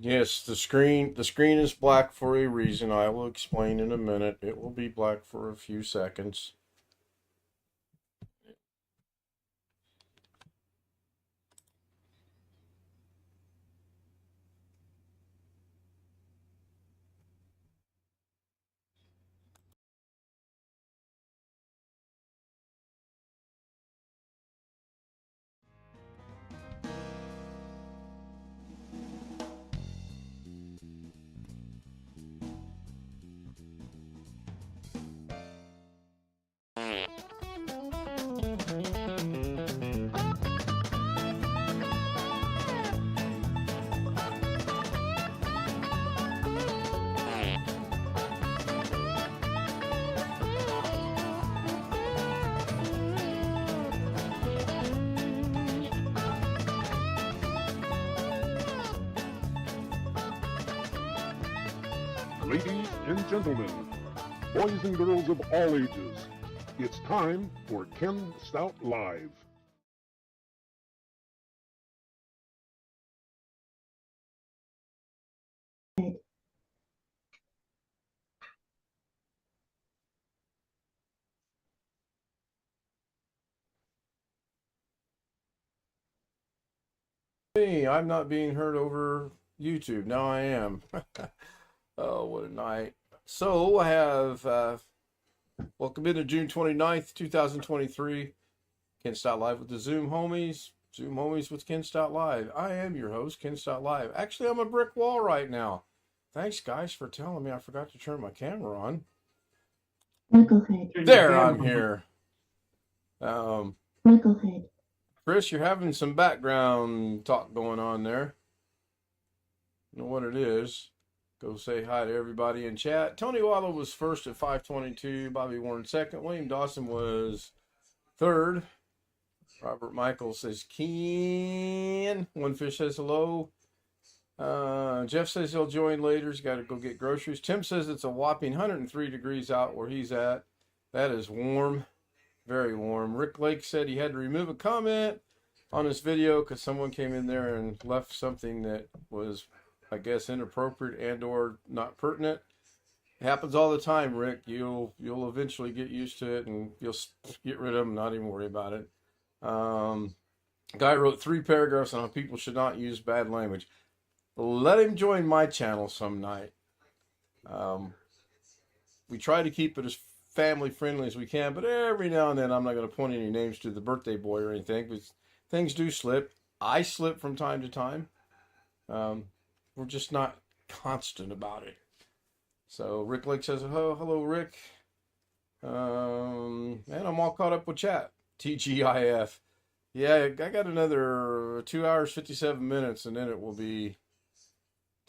Yes, the screen is black for a reason. I will explain in a minute. It will be black for a few seconds. Ladies and gentlemen, boys and girls of all ages, it's time for Ken Stout Live. Hey, I'm not being heard over YouTube. Now I am. Oh, what a night. So I have welcome into June 29th, 2023. Ken Stout Live with the Zoom homies. Zoom homies with Ken Stout Live. I am your host, Ken Stout Live. Actually, I'm a brick wall right now. Thanks, guys, for telling me I forgot to turn my camera on. Knucklehead. There, I'm here. Knucklehead. Chris, you're having some background talk going on there. You know what it is. Go say hi to everybody in chat. Tony Waddle was first at 522. Bobby Warren second. William Dawson was third. Robert Michael says Ken. One Fish says hello. Jeff says he'll join later. He's got to go get groceries. Tim says it's a whopping 103 degrees out where he's at. That is warm. Very warm. Rick Lake said he had to remove a comment on his video because someone came in there and left something that was, I guess, inappropriate and or not pertinent. It happens all the time, Rick. You'll eventually get used to it and you'll get rid of them, not even worry about it. Guy wrote 3 paragraphs on how people should not use bad language. Let him join my channel some night. We try to keep it as family friendly as we can, but every now and then I'm not going to point any names to the birthday boy or anything, because things do slip. I slip from time to time. We're just not constant about it. So Rick Lake says, hello, Rick. And I'm all caught up with chat. TGIF. Yeah, I got another 2 hours, 57 minutes, and then it will be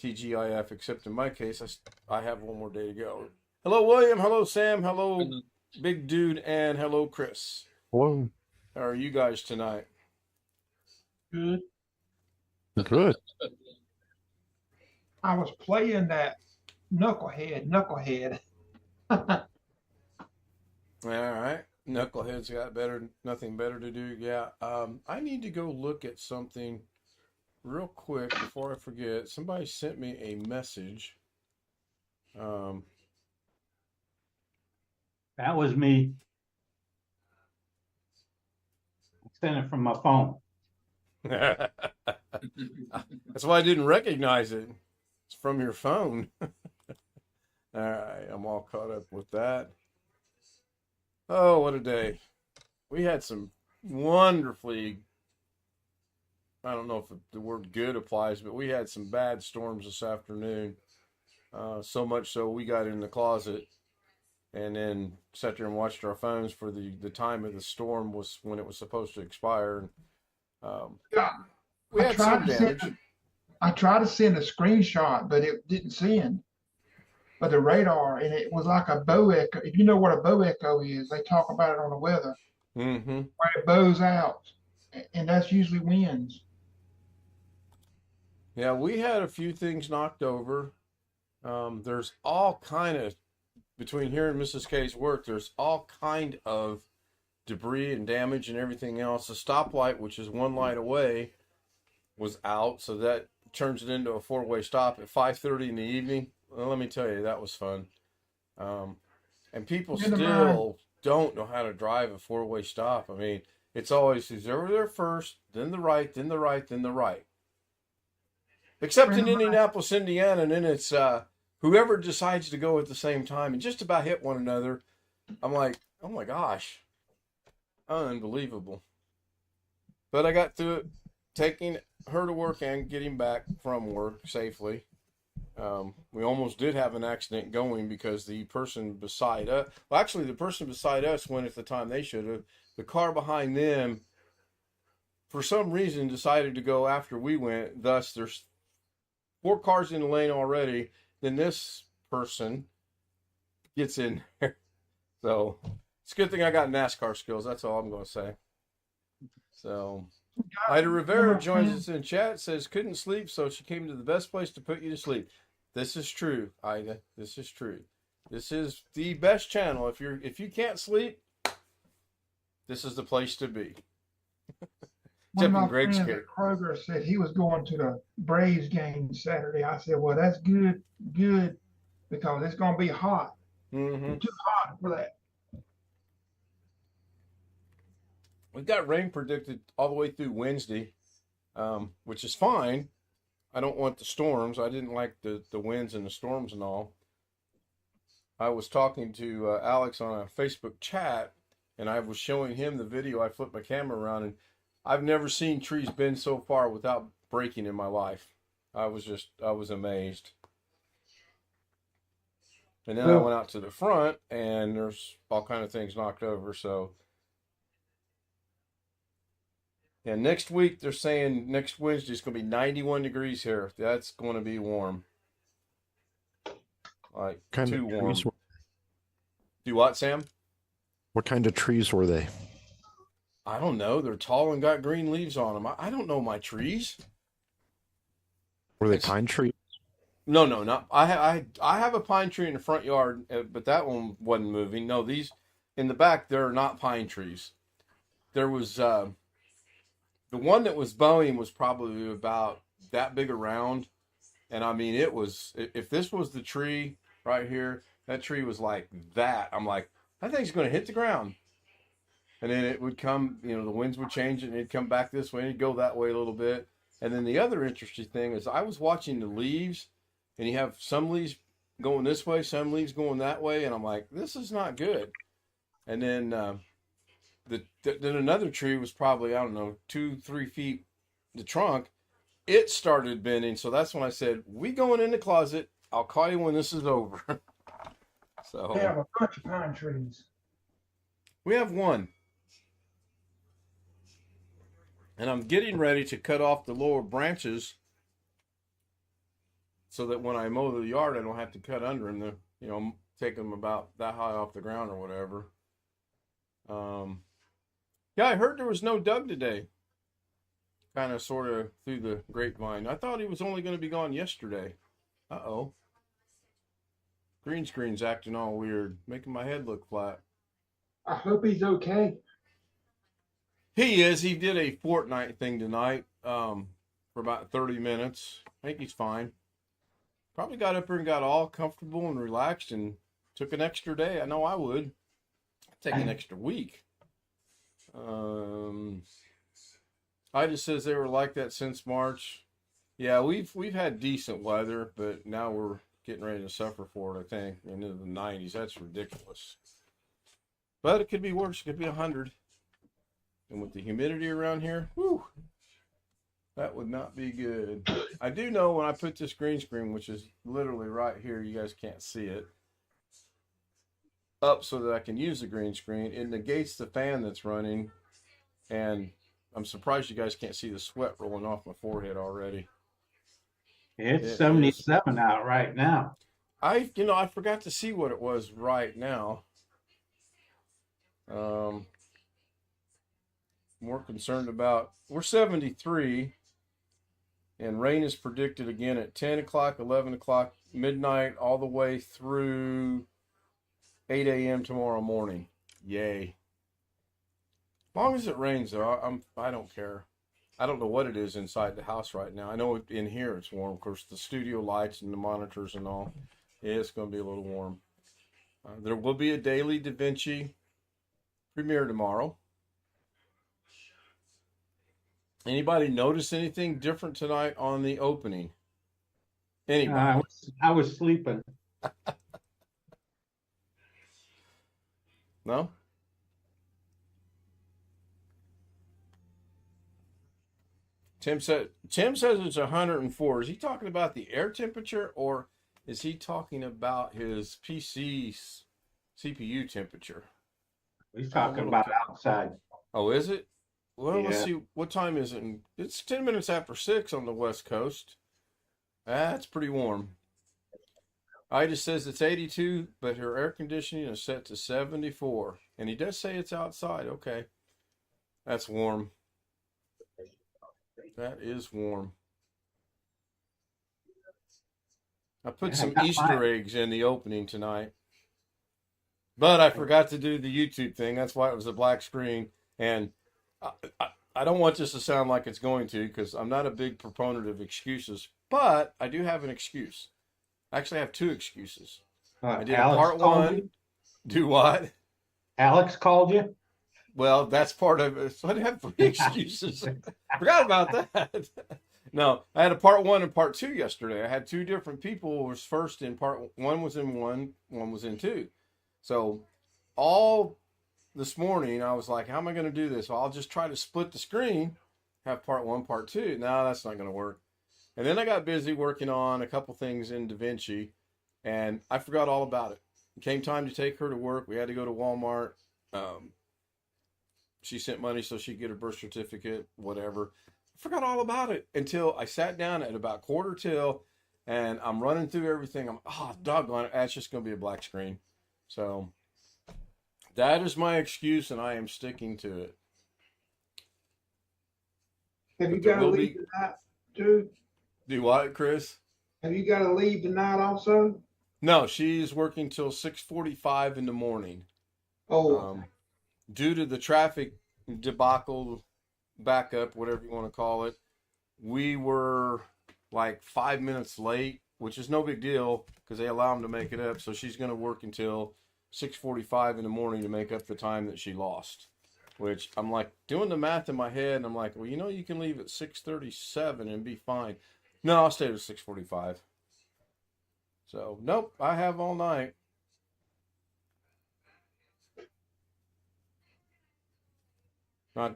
TGIF, except in my case, I have one more day to go. Hello, William. Hello, Sam. Hello, Big Dude. And hello, Chris. Hello. How are you guys tonight? Good. Good. I was playing that knucklehead. All right. Knucklehead's got nothing better to do. Yeah. I need to go look at something real quick before I forget, somebody sent me a message. That was me. I sent it from my phone. That's why I didn't recognize it. It's from your phone. All right, I'm all caught up with that. Oh, what a day. We had some wonderfully, I don't know if the word good applies, but we had some bad storms this afternoon. So much so we got in the closet and then sat there and watched our phones for the time of the storm was when it was supposed to expire. And Yeah, we I had tried some to damage. I tried to send a screenshot, but it didn't send. But the radar, and it was like a bow echo. If you know what a bow echo is, they talk about it on the weather, Mm-hmm. where it bows out, and that's usually winds. Yeah, we had a few things knocked over. There's all kind of between here and Mrs. K's work. There's all kind of debris and damage and everything else. The stoplight, which is one light away, was out, so that turns it into a four-way stop at 5:30 in the evening. Well, let me tell you, that was fun. And people still don't know how to drive a four-way stop. I mean, it's always who's over there first, then the right, then the right, then the right. Except in Indianapolis, Indiana, and then it's whoever decides to go at the same time and just about hit one another. I'm like, oh my gosh, unbelievable. But I got through it, taking her to work and getting back from work safely. We almost did have an accident going because the person beside us, well, actually, the person beside us went at the time they should have. The car behind them, for some reason, decided to go after we went. Thus, there's 4 cars in the lane already. Then this person gets in there. So it's a good thing I got NASCAR skills. That's all I'm going to say. So Ida Rivera joins us in chat, says couldn't sleep, so she came to the best place to put you to sleep. This is true, Ida. This is true. This is the best channel. If you can't sleep, this is the place to be. One of my Greg's friends case. at Kroger said he was going to the Braves game Saturday. I said, well, that's good, because it's going to be hot. Mm-hmm. Too hot for that. We've got rain predicted all the way through Wednesday, which is fine. I don't want the storms. I didn't like the winds and the storms and all. I was talking to Alex on a Facebook chat, and I was showing him the video. I flipped my camera around, and I've never seen trees bend so far without breaking in my life. I was amazed. And then I went out to the front, and there's all kind of things knocked over. So, and next week they're saying next Wednesday it's going to be 91 degrees here. That's going to be warm, like too warm. Do what, Sam? What kind of trees were they? I don't know. They're tall and got green leaves on them. I don't know my trees. Were they pine trees? No, not. I have a pine tree in the front yard, but that one wasn't moving. No, these in the back, they're not pine trees. There was the one that was bowing was probably about that big around, and I mean it was. If this was the tree right here, that tree was like that. I'm like, that thing's going to hit the ground, and then it would come. You know, the winds would change it, and it'd come back this way, and it'd go that way a little bit. And then the other interesting thing is I was watching the leaves, and you have some leaves going this way, some leaves going that way, and I'm like, this is not good. And then then another tree was probably, I don't know, 2-3 feet, the trunk, it started bending. So that's when I said, we going in the closet. I'll call you when this is over. So They have a bunch of pine trees. we have one. And I'm getting ready to cut off the lower branches so that when I mow the yard, I don't have to cut under them. You know, take them about that high off the ground or whatever. Yeah, I heard there was no Doug today. Kind of sort of through the grapevine. I thought he was only going to be gone yesterday. Uh-oh. Green screen's acting all weird, making my head look flat. I hope he's okay. He is. He did a Fortnite thing tonight. for about 30 minutes. I think he's fine. Probably got up here and got all comfortable and relaxed and took an extra day. I know I would. I'd take an extra week. I just says they were like that since March. Yeah, we've had decent weather, but now we're getting ready to suffer for it, I think, into the 90s. That's ridiculous. But it could be worse. It could be 100. And with the humidity around here, whew, that would not be good. I do know when I put this green screen, which is literally right here, you guys can't see it, up so that I can use the green screen, it negates the fan that's running. And I'm surprised you guys can't see the sweat rolling off my forehead already. It's 77 out right now. I forgot to see what it was right now. More concerned about, we're 73, and rain is predicted again at 10 o'clock, 11 o'clock, midnight, all the way through 8 a.m. tomorrow morning. Yay. As long as it rains, though, I don't care. I don't know what it is inside the house right now. I know in here it's warm. Of course, the studio lights and the monitors and all. Yeah, it's going to be a little warm. There will be a daily Da Vinci premiere tomorrow. Anybody notice anything different tonight on the opening? Anybody? I was sleeping. No? Tim says it's 104. Is he talking about the air temperature, or is he talking about his PC's CPU temperature? He's talking about outside. Oh, is it? Well, let's Yeah. see. What time is it? It's 10 minutes after 6 on the West Coast. That's pretty warm. Ida says it's 82, but her air conditioning is set to 74. And he does say it's outside. Okay. That's warm. That is warm. I put some Easter eggs in the opening tonight. But I forgot to do the YouTube thing. That's why it was a black screen. And I don't want this to sound like it's going to, because I'm not a big proponent of excuses. But I do have an excuse. Actually, I have two excuses. I did Alex part called one. you? Do what? Alex called you? Well, that's part of it. So I have three excuses. Forgot about that. No, I had a part one and part two yesterday. I had two different people was first in part one was in one was in two. So all this morning I was like, how am I going to do this? Well, I'll just try to split the screen, have part one, part two. No, that's not going to work. And then I got busy working on a couple things in Da Vinci, and I forgot all about it. It came time to take her to work. We had to go to Walmart. She sent money so she'd get her birth certificate, whatever. I forgot all about it until I sat down at about quarter till, and I'm running through everything. I'm, doggone it, that's just going to be a black screen. So that is my excuse, and I am sticking to it. Have you But there got to will leave be- tonight, too? Do what, Chris? Have you got to leave tonight also? No, she's working till 6:45 in the morning. Oh, Due to the traffic debacle, backup, whatever you want to call it, we were like 5 minutes late, which is no big deal because they allow them to make it up. So she's going to work until 6:45 in the morning to make up the time that she lost. Which I'm like doing the math in my head, and I'm like, well, you can leave at 6:37 and be fine. No, I'll stay at 6:45. So nope, I have all night.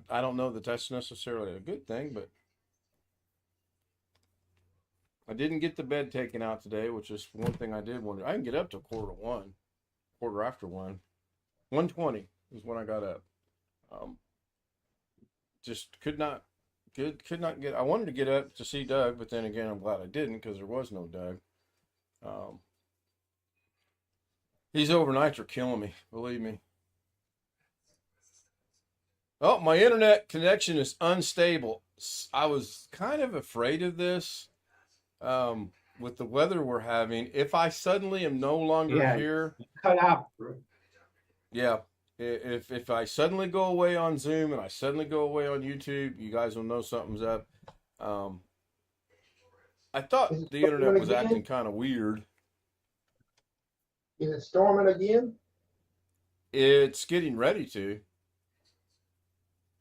I don't know that that's necessarily a good thing, but I didn't get the bed taken out today, which is one thing I did wonder. I can get up to quarter after 1. 1:20 is when I got up. Just could not get. I wanted to get up to see Doug, but then again, I'm glad I didn't because there was no Doug. These overnights are killing me, believe me. Oh, my internet connection is unstable. I was kind of afraid of this with the weather we're having. If I suddenly am no longer here, Cut out. yeah. If I suddenly go away on Zoom and I suddenly go away on YouTube, you guys will know something's up. I thought Is it the internet was again? acting kind of weird. Is it storming again? It's getting ready to.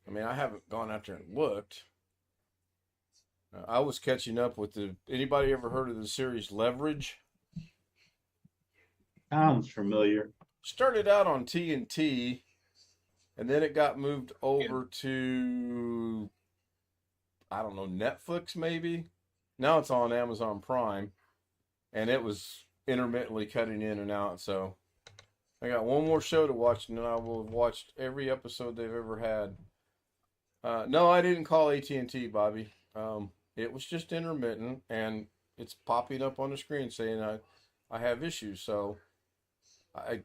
I mean, I haven't gone out there and looked. I was catching up with anybody ever heard of the series Leverage? Sounds familiar. Started out on TNT, and then it got moved over to, I don't know, Netflix maybe. Now it's on Amazon Prime, and it was intermittently cutting in and out. So I got one more show to watch, and then I will have watched every episode they've ever had. No, I didn't call AT&T, Bobby. It was just intermittent, and it's popping up on the screen saying I have issues. So I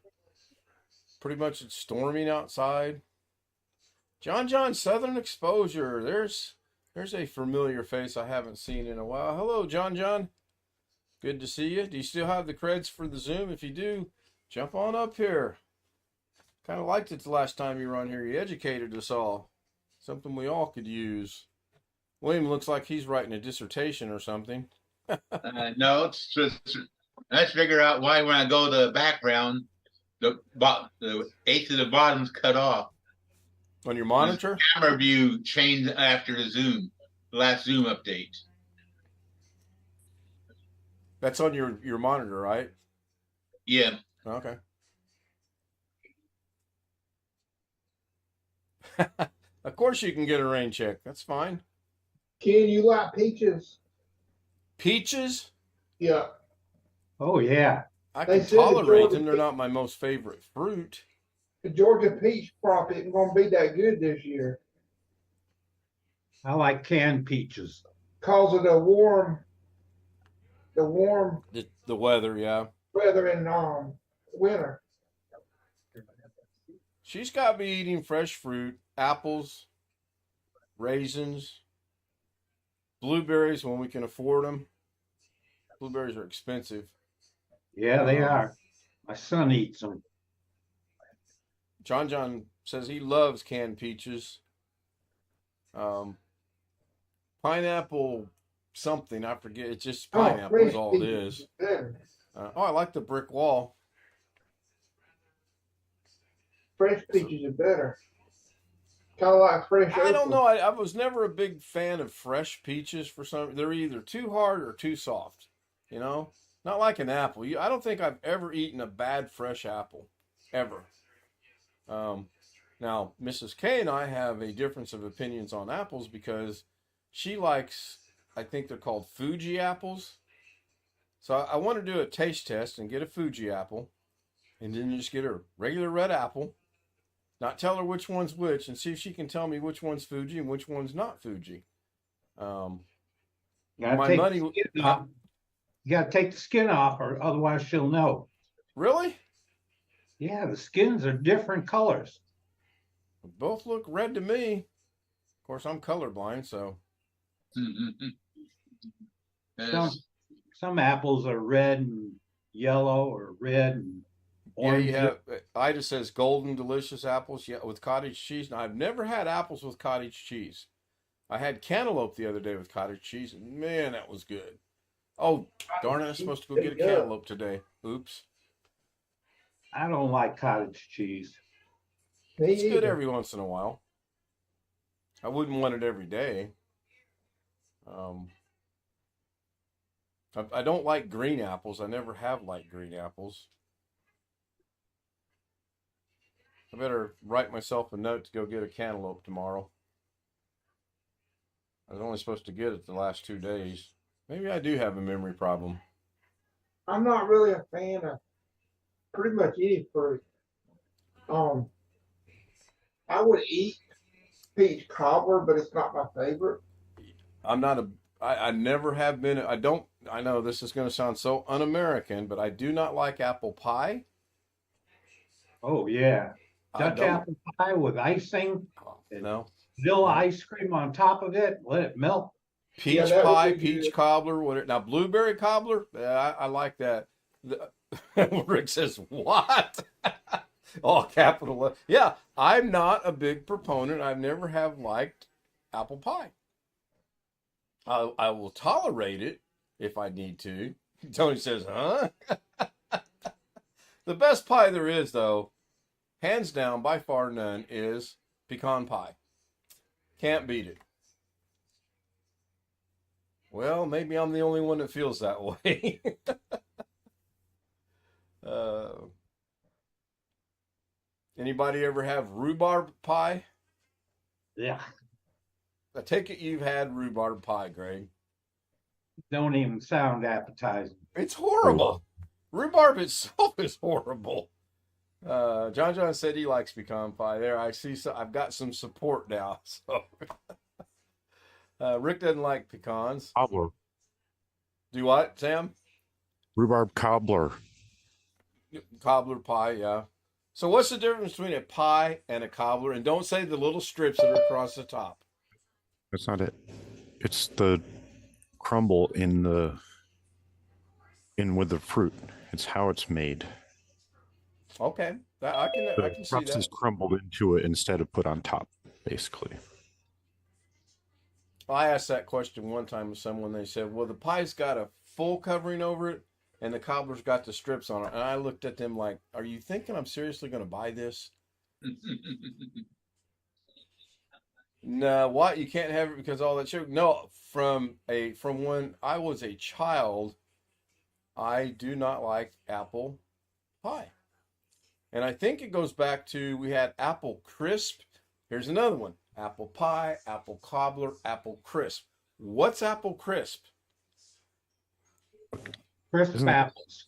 pretty much it's storming outside. John Southern Exposure. There's a familiar face I haven't seen in a while. Hello, John. Good to see you. Do you still have the creds for the Zoom? If you do, jump on up here. Kind of liked it the last time you were on here. You educated us all. Something we all could use. William looks like he's writing a dissertation or something. No, it's just let's figure out why when I go to the background, the eighth of the bottom's cut off. On your monitor? The camera view changed after the last Zoom update. That's on your monitor, right? Yeah. Okay. Of course you can get a rain check. That's fine. Ken, you like peaches? Peaches? Yeah. Oh, yeah. I They can said the tolerate Georgia them. They're not my most favorite fruit. The Georgia peach crop isn't going to be that good this year I like canned peaches. because of the warm The weather, yeah. weather in winter. She's got me eating fresh fruit, apples, raisins, blueberries when we can afford them. Blueberries are expensive. Yeah, they are. My son eats them. John says he loves canned peaches. Pineapple something, I forget. It's just pineapple is all it is. I like the brick wall. Fresh peaches are better. Kind of like fresh. I don't April. know. I was never a big fan of fresh peaches for some. They're either too hard or too soft. You know, not like an apple. I don't think I've ever eaten a bad fresh apple, ever. Now, Mrs. K and I have a difference of opinions on apples because she likes, I think they're called Fuji apples. So I want to do a taste test and get a Fuji apple, and then just get a regular red apple. Not tell her which one's which, and see if she can tell me which one's Fuji and which one's not Fuji. My money. You gotta take the skin off, or otherwise she'll know. Really? Yeah, the skins are different colors. Both look red to me. Of course, I'm colorblind, so. Some apples are red and yellow, or red and orange. Yeah, you have. Ida says golden delicious apples. Yeah, with cottage cheese. Now I've never had apples with cottage cheese. I had cantaloupe the other day with cottage cheese, and man, that was good. Oh, darn it! I'm supposed to go get a cantaloupe today. Oops. I don't like cottage cheese. It's good every once in a while. I wouldn't want it every day. I don't like green apples. I never have liked green apples. I better write myself a note to go get a cantaloupe tomorrow. I was only supposed to get it the last 2 days. Maybe I do have a memory problem. I'm not really a fan of pretty much any fruit. I would eat peach cobbler, but it's not my favorite. I never have been. I know this is going to sound so un-American, but I do not like apple pie. Oh, yeah. Dutch apple pie with icing. No. Vanilla ice cream on top of it. Let it melt. Peach pie, peach cobbler, whatever. Now, blueberry cobbler, I like that. Rick says, what? All capital. Yeah, I'm not a big proponent. I've never have liked apple pie. I will tolerate it if I need to. Tony says, huh? The best pie there is, though, hands down, by far none, is pecan pie. Can't beat it. Well, maybe I'm the only one that feels that way. Anybody ever have rhubarb pie? Yeah, I take it you've had rhubarb pie, Greg. don't even sound appetizing. It's horrible. Rhubarb itself is horrible. John said he likes pecan pie. There, I see. So I've got some support now. So Rick doesn't like pecans. Cobbler. Do what, Sam? Rhubarb cobbler. Cobbler pie, yeah. So what's the difference between a pie and a cobbler? And don't say the little strips that are across the top. That's not it. It's the crumble in with the fruit. It's how it's made. Okay, I The can see crust that. is crumbled into it instead of put on top, basically. I asked that question one time to someone. They said, "Well, the pie's got a full covering over it, and the cobbler's got the strips on it." And I looked at them like, "Are you thinking I'm seriously going to buy this?" No, what? You can't have it because all that sugar? No, from when I was a child, I do not like apple pie. And I think it goes back to we had apple crisp. Here's another one. Apple pie, apple cobbler, apple crisp. What's apple crisp? Crisp Isn't- apples.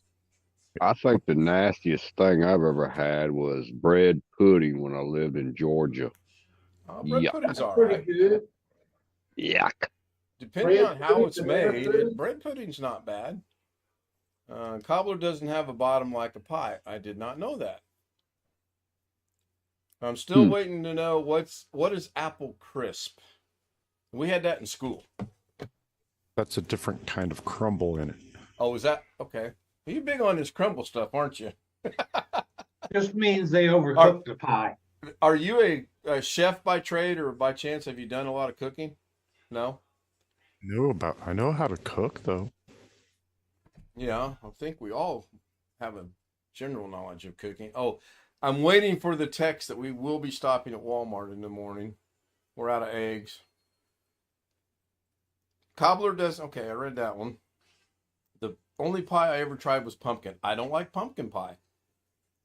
I think the nastiest thing I've ever had was bread pudding when I lived in Georgia. Bread Yeah. pudding's all Pretty right. good. Yuck. Depending Bread on how it's pudding's a made, bread pudding. bread pudding's not bad. Cobbler doesn't have a bottom like a pie. I did not know that. I'm still waiting to know what is apple crisp. We had that in school. That's a different kind of crumble in it. Oh, is that okay? You're big on this crumble stuff, aren't you? Just means they overcooked the pie. Are you a chef by trade, or by chance have you done a lot of cooking? No? I know how to cook though. Yeah, I think we all have a general knowledge of cooking. Oh, I'm waiting for the text that we will be stopping at Walmart in the morning. We're out of eggs. Cobbler does, okay, I read that one. The only pie I ever tried was pumpkin. I don't like pumpkin pie.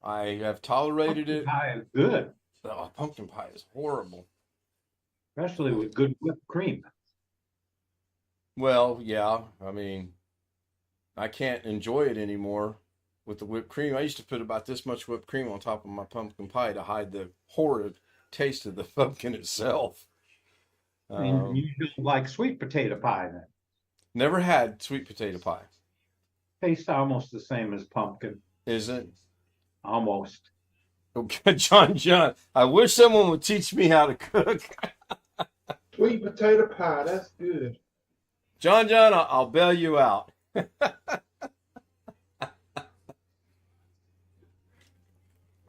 I have tolerated it. Pie is good, Oh, pumpkin pie is horrible. especially with good whipped cream. Well, yeah, I mean, I can't enjoy it anymore with the whipped cream. I used to put about this much whipped cream on top of my pumpkin pie to hide the horrid taste of the pumpkin itself. And you don't like sweet potato pie then. Never had sweet potato pie. Tastes almost the same as pumpkin. Is it? Almost. Okay, John, I wish someone would teach me how to cook. Sweet potato pie, that's good. John, I'll bail you out.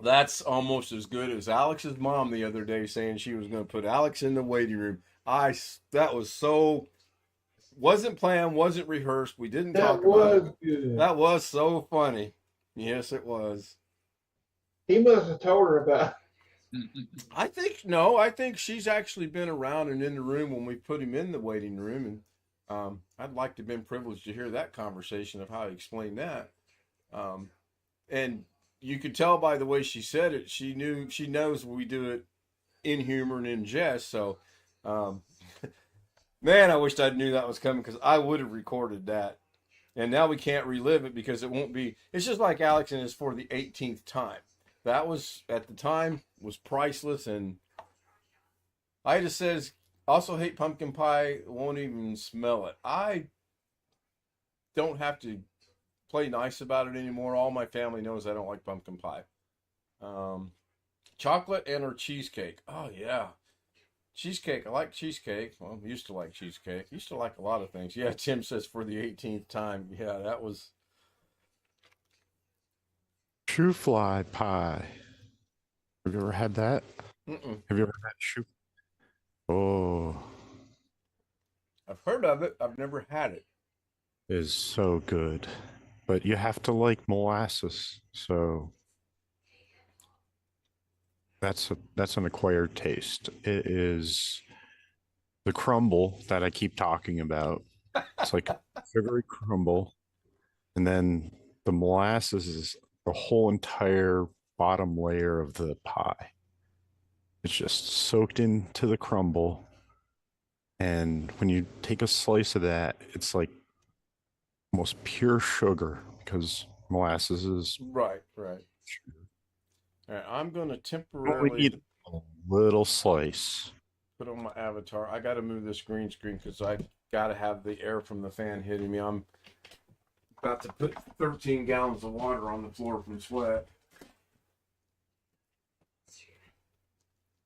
That's almost as good as Alex's mom the other day saying she was going to put Alex in the waiting room. That was so, wasn't planned, wasn't rehearsed. We didn't talk That about was it. good. That was so funny. Yes, it was. He must have told her about I think she's actually been around and in the room when we put him in the waiting room. And I'd like to have been privileged to hear that conversation of how he explained that. And you could tell by the way she said it, she knows we do it in humor and in jest. So, man, I wished I knew that was coming because I would have recorded that. And now we can't relive it because it won't be, it's just like Alex and his for the 18th time. That was, at the time, was priceless. And I just says, also hate pumpkin pie, won't even smell it. I don't have to play nice about it anymore. All my family knows I don't like pumpkin pie. Chocolate and or cheesecake. Oh, yeah. Cheesecake. I like cheesecake. Well, I used to like cheesecake. Used to like a lot of things. Yeah, Tim says for the 18th time. Yeah, that was... Shoe fly pie. Have you ever had that? Mm-mm. Have you ever had shoe? Oh, I've heard of it. I've never had it. is so good, but you have to like molasses. So that's an acquired taste. It is the crumble that I keep talking about. It's like a sugary crumble, and then the molasses is the whole entire bottom layer of the pie. It's just soaked into the crumble. And when you take a slice of that, it's like almost pure sugar because molasses is Right, right. All right, I'm going to only temporarily eat a little slice. put on my avatar. I got to move this green screen because I got to have the air from the fan hitting me. I'm about to put 13 gallons of water on the floor from sweat.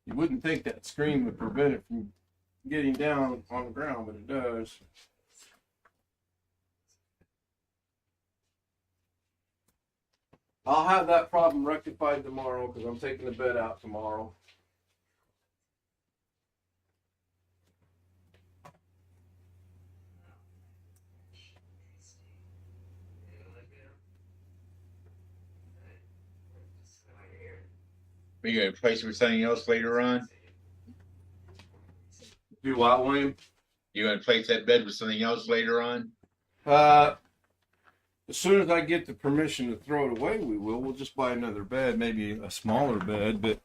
You wouldn't think that screen would prevent it from getting down on the ground, but it does. I'll have that problem rectified tomorrow because I'm taking the bed out tomorrow. Are you gonna replace it with something else later on? Do what, William? You gonna replace that bed with something else later on? As soon as I get the permission to throw it away, we will. We'll just buy another bed, maybe a smaller bed, but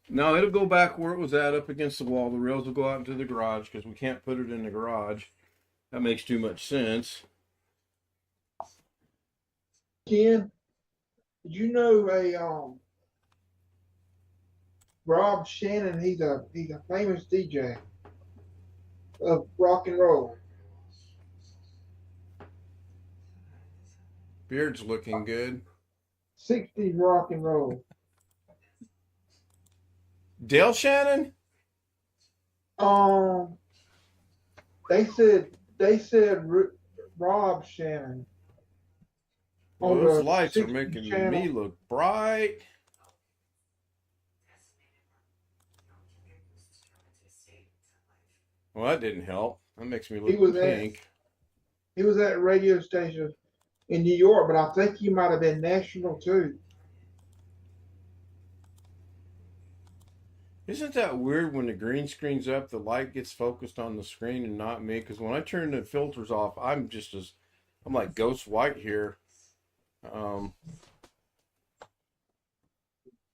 no, it'll go back where it was at, up against the wall. The rails will go out into the garage because we can't put it in the garage. That makes too much sense. Ken, did you know Rob Shannon? He's a famous DJ of rock and roll. Beard's looking good. 60s rock and roll. Dale Shannon? They said Rob Shannon. Well, On those the lights are 60 making channel. me look bright. Well, that didn't help. That makes me He was look at- pink. He was at a radio station in New York, but I think he might have been national too. Isn't that weird when the green screen's up, the light gets focused on the screen and not me? Because when I turn the filters off, I'm like ghost white here.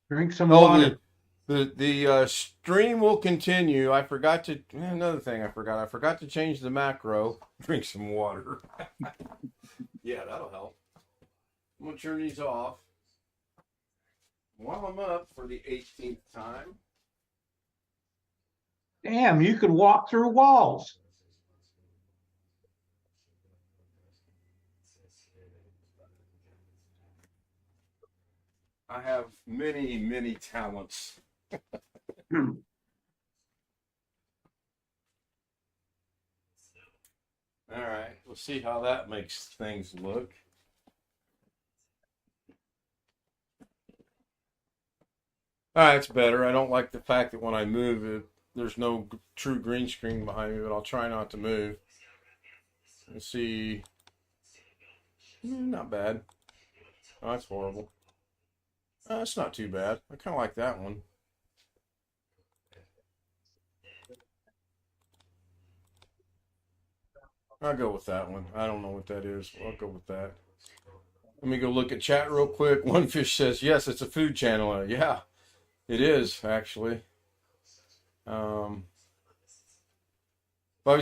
Drink some Oh, water. the stream will continue. Another thing I forgot to change the macro. Drink some water. Yeah, that'll help. I'm gonna turn these off while I'm up for the 18th time. Damn, you can walk through walls. I have many, many talents. All right, we'll see how that makes things look. All right, it's better. I don't like the fact that when I move it, there's no true green screen behind me, but I'll try not to move. Let's see. Not bad. Oh, that's horrible. That's not too bad. I kind of like that one. I'll go with that one. I don't know what that is. I'll go with that. Let me go look at chat real quick. One Fish says, yes, it's a food channel. Yeah, it is, actually. Bobby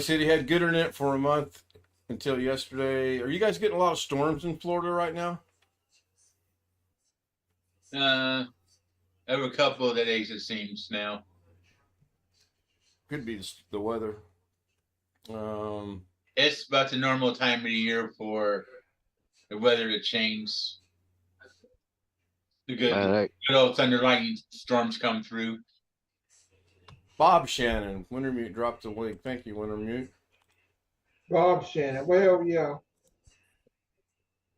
said he had good internet for a month until yesterday. Are you guys getting a lot of storms in Florida right now? Every couple of days it seems now. Could be the weather. It's about the normal time of the year for the weather to change. The good old thunder lightning storms come through. Bob Shannon, Wintermute dropped the link. Thank you, Wintermute. Rob Shannon. Well, yeah.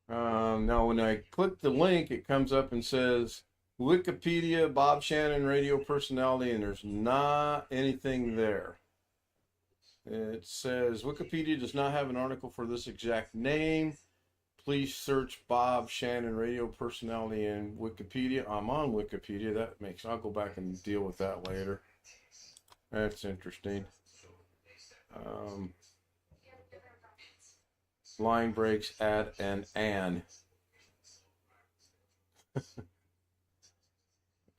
Now, when I click the link, it comes up and says Wikipedia, Bob Shannon, radio personality, and there's not anything there. It says Wikipedia does not have an article for this exact name. Please search Bob Shannon radio personality in Wikipedia. I'm on Wikipedia. I'll go back and deal with that later. That's interesting. Line breaks, add an.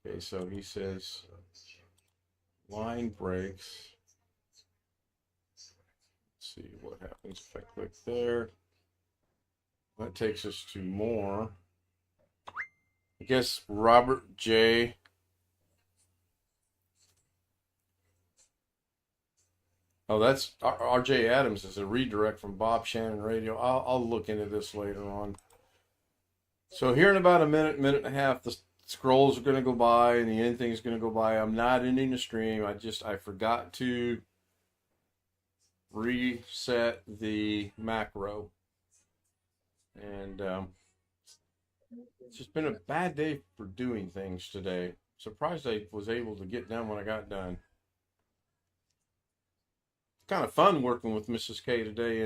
Okay, so he says line breaks. Let's see what happens if I click there. That takes us to more. I guess Robert J. Oh, that's R.J. Adams is a redirect from Bob Shannon Radio. I'll look into this later on. So here in about a minute and a half, the scrolls are going to go by and the end thing is going to go by. I'm not ending the stream. I forgot to reset the macro. And it's just been a bad day for doing things today. Surprised I was able to get done when I got done. It's kind of fun working with Mrs. K today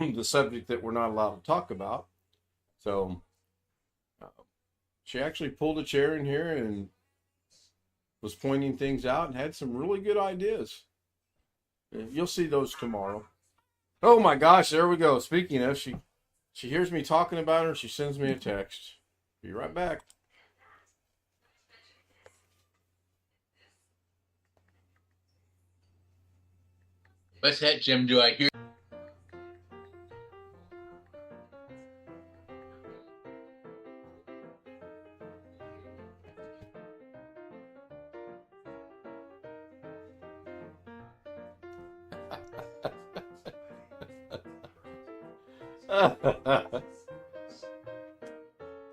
and the subject that we're not allowed to talk about. So she actually pulled a chair in here and was pointing things out and had some really good ideas. You'll see those tomorrow. Oh my gosh, there we go. Speaking of, she hears me talking about her. She sends me a text. Be right back. What's that, Jim? Do I hear?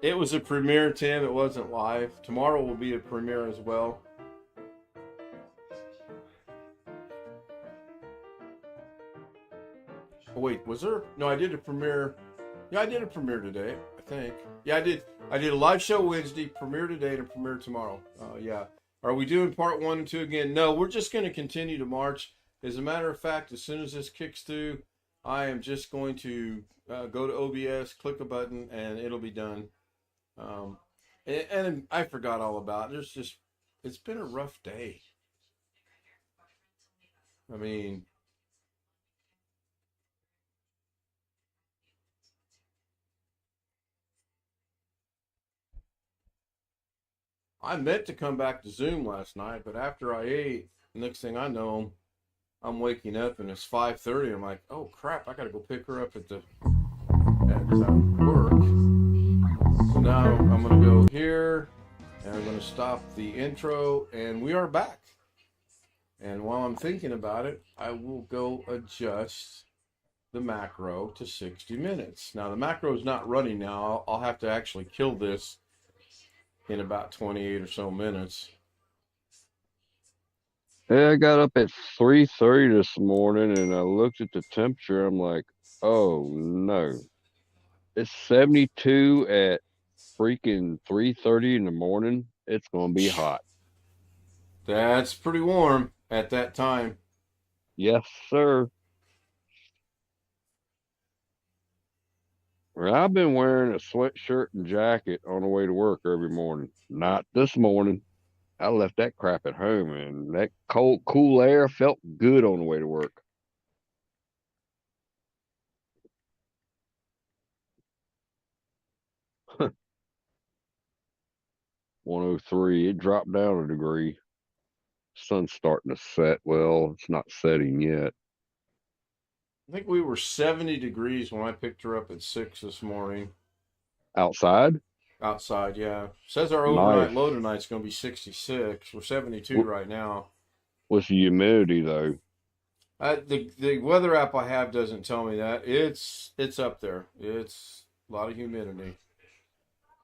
It was a premiere, Tim. It wasn't live. Tomorrow will be a premiere as well. Oh, wait, was there? No, I did a premiere. Yeah, I did a premiere today, I think. Yeah, I did a live show Wednesday, premiere today, and a premiere tomorrow. Yeah. Are we doing part 1 and 2 again? No, we're just going to continue to march. As a matter of fact, as soon as this kicks through, I am just going to go to OBS, click a button, and it'll be done. And I forgot all about it. It's been a rough day. I mean, I meant to come back to Zoom last night, but after I ate, next thing I know, I'm waking up and it's 5:30. I'm like, oh crap, I gotta go pick her up at work. So now I'm gonna go here and I'm gonna stop the intro and we are back. And while I'm thinking about it, I will go adjust the macro to 60 minutes. Now the macro is not running now. I'll have to actually kill this in about 28 or so minutes. Yeah, I got up at 3:30 this morning and I looked at the temperature. I'm like, oh no. It's 72 at freaking 3:30 in the morning. It's gonna be hot. That's pretty warm at that time. Yes, sir. Well, I've been wearing a sweatshirt and jacket on the way to work every morning. Not this morning. I left that crap at home, and that cold, cool air felt good on the way to work. Huh. 103. It dropped down a degree. Sun's starting to set. Well, it's not setting yet. I think we were 70 degrees when I picked her up at 6 this morning. Outside? Outside, yeah. Says our overnight Nice. low tonight's going to be 66. We're 72 right now. What's the humidity, though? The weather app I have doesn't tell me that. It's up there. It's a lot of humidity.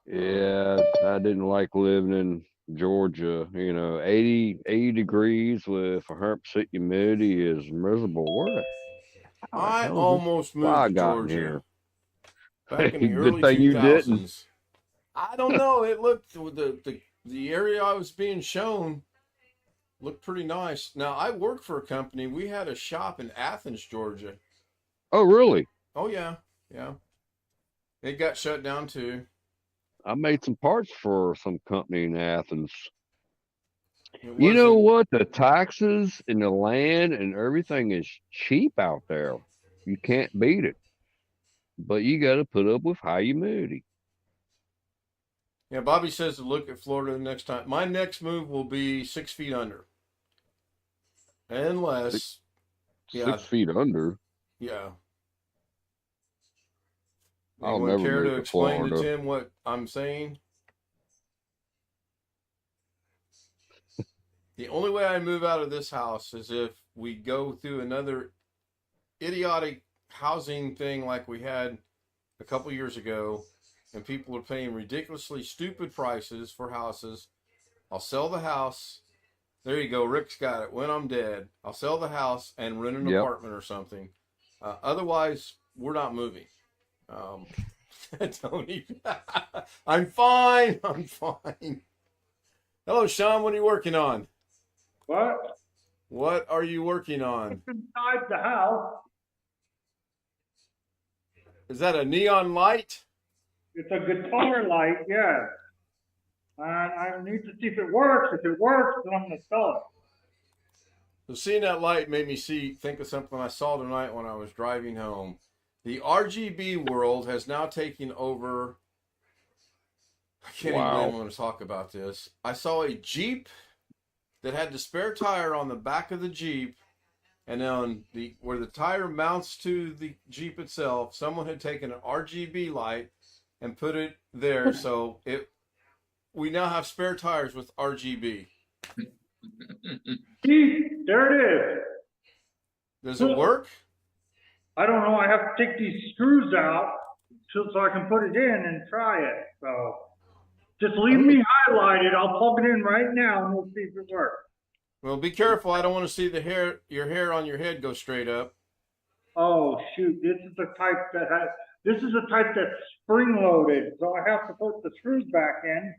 Yeah, I didn't like living in Georgia. 80 degrees with 100% humidity is miserable. Where the I hell is almost this fly moved to got in Georgia here? back in the Good early thing you 2000s. didn't. I don't know. It looked the area I was being shown. Looked pretty nice. Now, I work for a company. We had a shop in Athens, Georgia. Oh, really? Oh, yeah. Yeah. It got shut down, too. I made some parts for some company in Athens. It You know wasn't. what? The taxes and the land and everything is cheap out there. You can't beat it. But you got to put up with high humidity. Yeah, Bobby says to look at Florida the next time. My next move will be 6 feet under. Unless, yeah, 6 feet under. yeah. I'll Anyone never care move to to explain to Florida. Tim what I'm saying? The only way I move out of this house is if we go through another idiotic housing thing like we had a couple years ago, and people are paying ridiculously stupid prices for houses. I'll sell the house. There you go. Rick's got it. When I'm dead, I'll sell the house and rent an Yep. apartment or something. Otherwise, we're not moving. Tony, I'm fine. I'm fine. Hello, Sean. What are you working on? What? What are you working on? Inside the house. Is that a neon light? It's a guitar light, yes. And I need to see if it works. If it works, then I'm going to sell it. So seeing that light made me think of something I saw tonight when I was driving home. The RGB world has now taken over. I can't even believe I'm going to talk about this. I saw a Jeep that had the spare tire on the back of the Jeep, and on where the tire mounts to the Jeep itself, someone had taken an RGB light and put it there. So we now have spare tires with RGB. See, there it is. Does it work? I don't know. I have to take these screws out so I can put it in and try it. So just leave me highlighted. I'll plug it in right now and we'll see if it works. Well, be careful. I don't want to see your hair on your head go straight up. Oh shoot! This is the type that's spring loaded. So I have to put the screws back in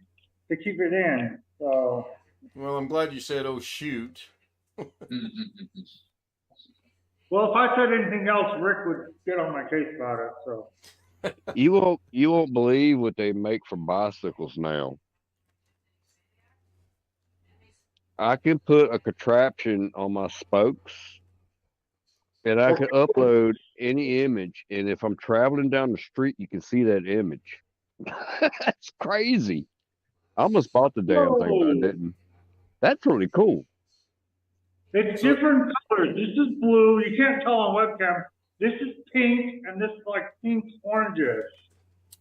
to keep it in. So. Well, I'm glad you said, "Oh shoot." Well, if I said anything else, Rick would get on my case about it. So. You won't believe what they make for bicycles now. I can put a contraption on my spokes, and I can upload any image. And if I'm traveling down the street, you can see that image. That's crazy. I almost bought the damn thing, but I didn't. That's really cool. It's different colors. This is blue. You can't tell on webcam. This is pink, and this is like pink oranges.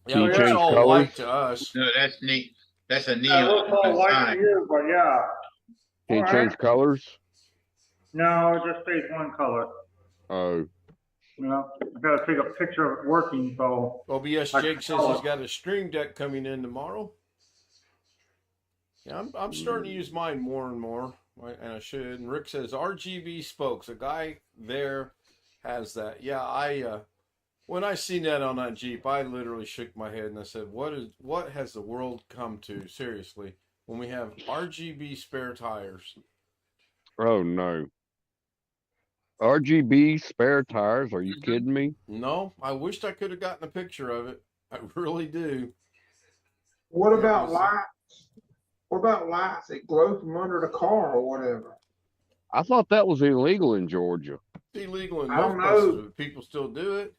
Yeah, you it's change all colors? white to us. No, that's neat. That's a It neon looks all white to sign. you, but yeah. Can you All change right. colors? No, it just stays one color. Oh, No, I gotta take a picture of it working. So. OBS I Jake can says tell he's it. got a stream deck coming in tomorrow. Yeah, I'm starting to use mine more and more, and I should. And Rick says RGB spokes. A guy there has that. Yeah, when I seen that on that Jeep, I literally shook my head and I said, "What has the world come to? Seriously, when we have RGB spare tires." oh no. RGB spare tires? Are you kidding me? No, I wished I could have gotten a picture of it. I really do. What It about was- lights? What about lights that glow from under the car or whatever? I thought that was illegal in Georgia. It's illegal in I most don't places, know. but people still do it.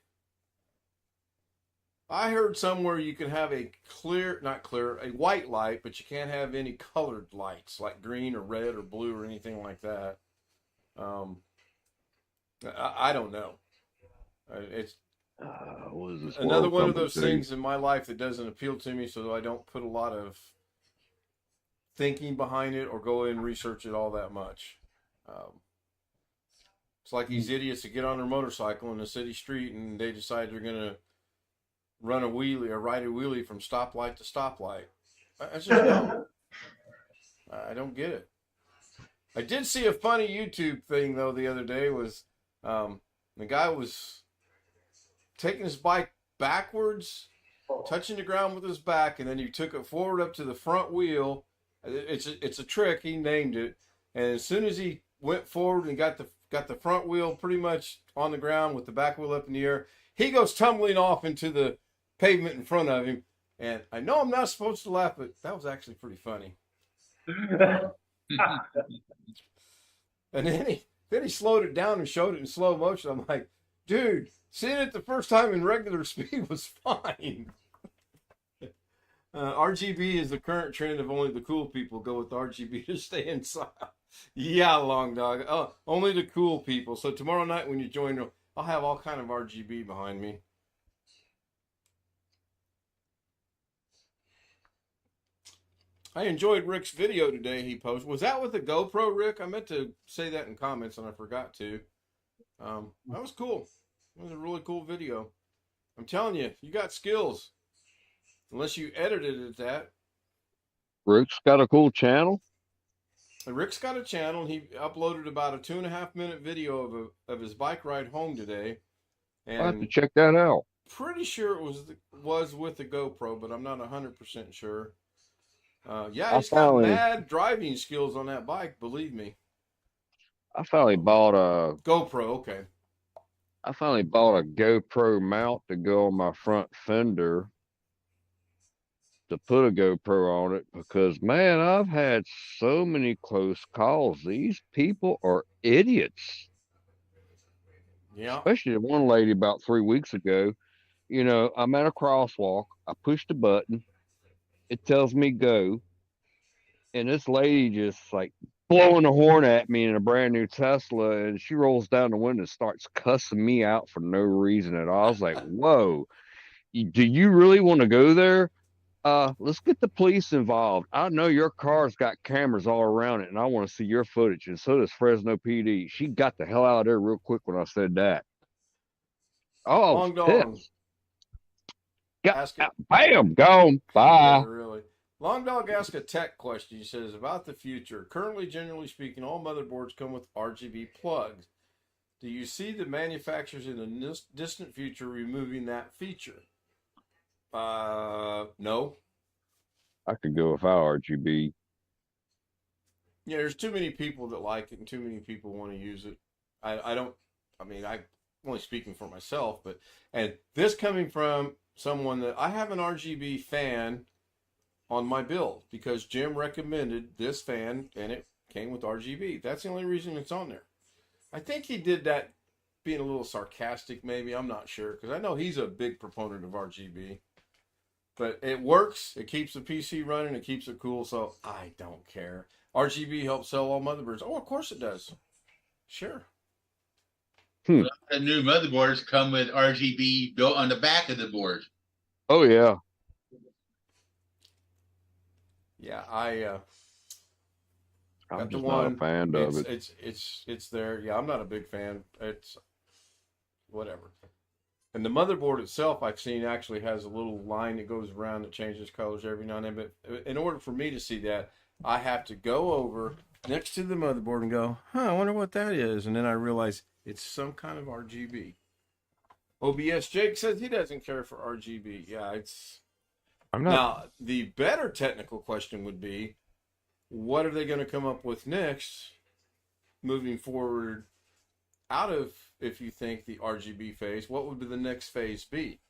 I heard somewhere you can have a a white light, but you can't have any colored lights like green or red or blue or anything like that. I don't know. It's What is this another world one of coming those to? things in my life that doesn't appeal to me, so I don't put a lot of thinking behind it or go in and research it all that much. It's like these idiots that get on their motorcycle in a city street and they decide they're going to run a wheelie or ride a wheelie from stoplight to stoplight. I just don't. I don't get it. I did see a funny YouTube thing though the other day. Was the guy was taking his bike backwards, touching the ground with his back, and then he took it forward up to the front wheel. It's a trick. He named it, and as soon as he went forward and got the front wheel pretty much on the ground with the back wheel up in the air, he goes tumbling off into the pavement in front of him. And I know I'm not supposed to laugh, but that was actually pretty funny. And then he slowed it down and showed it in slow motion. I'm like, dude, seeing it the first time in regular speed was fine. RGB is the current trend of only the cool people go with RGB to stay inside. Yeah, Long Dog. Oh, only the cool people. So tomorrow night when you join, I'll have all kind of RGB behind me. I enjoyed Rick's video today he posted. Was that with the GoPro, Rick? I meant to say that in comments and I forgot to. That was cool. It was a really cool video. I'm telling you, you got skills. Unless you edited it that. Rick's got a cool channel. Rick's got a channel, and he uploaded about a 2.5-minute video of his bike ride home today. And I'll have to check that out. pretty sure it was with the GoPro, but I'm not 100% sure. Yeah, he's got mad driving skills on that bike, believe me. I finally bought a GoPro, okay. I finally bought a GoPro mount to go on my front fender to put a GoPro on it because, man, I've had so many close calls. These people are idiots. Yeah. Especially the one lady about 3 weeks ago. You know, I'm at a crosswalk. I push the button. It tells me go. And this lady just like blowing the horn at me in a brand new Tesla. And she rolls down the window and starts cussing me out for no reason at all. I was like, whoa, do you really want to go there? Let's get the police involved. I know your car's got cameras all around it, and I want to see your footage, and so does Fresno PD. She got the hell out of there real quick when I said that. Oh, Long Dog. Bam, gone. Bye. Yeah, really. Long Dog asked a tech question. He says, about the future. Currently, generally speaking, all motherboards come with RGB plugs. Do you see the manufacturers in the distant future removing that feature? No. I could go without RGB. Yeah, there's too many people that like it and too many people want to use it. I'm only speaking for myself, and this coming from someone that I have an RGB fan on my build because Jim recommended this fan and it came with RGB. That's the only reason it's on there. I think he did that being a little sarcastic, maybe. I'm not sure because I know he's a big proponent of RGB. But it works. It keeps the PC running. It keeps it cool. So I don't care. RGB helps sell all motherboards. Oh, of course it does. Sure. The new motherboards come with RGB built on the back of the board. Oh yeah. Yeah, I'm got just the not one. a fan of it. It's there. Yeah, I'm not a big fan. It's whatever. And the motherboard itself, I've seen, actually has a little line that goes around that changes colors every now and then. But in order for me to see that, I have to go over next to the motherboard and go, I wonder what that is. And then I realize it's some kind of RGB. OBS Jake says he doesn't care for RGB. Yeah, I'm not. Now, the better technical question would be, what are they going to come up with next, moving forward out of, if you think, the RGB phase? What would the next phase be?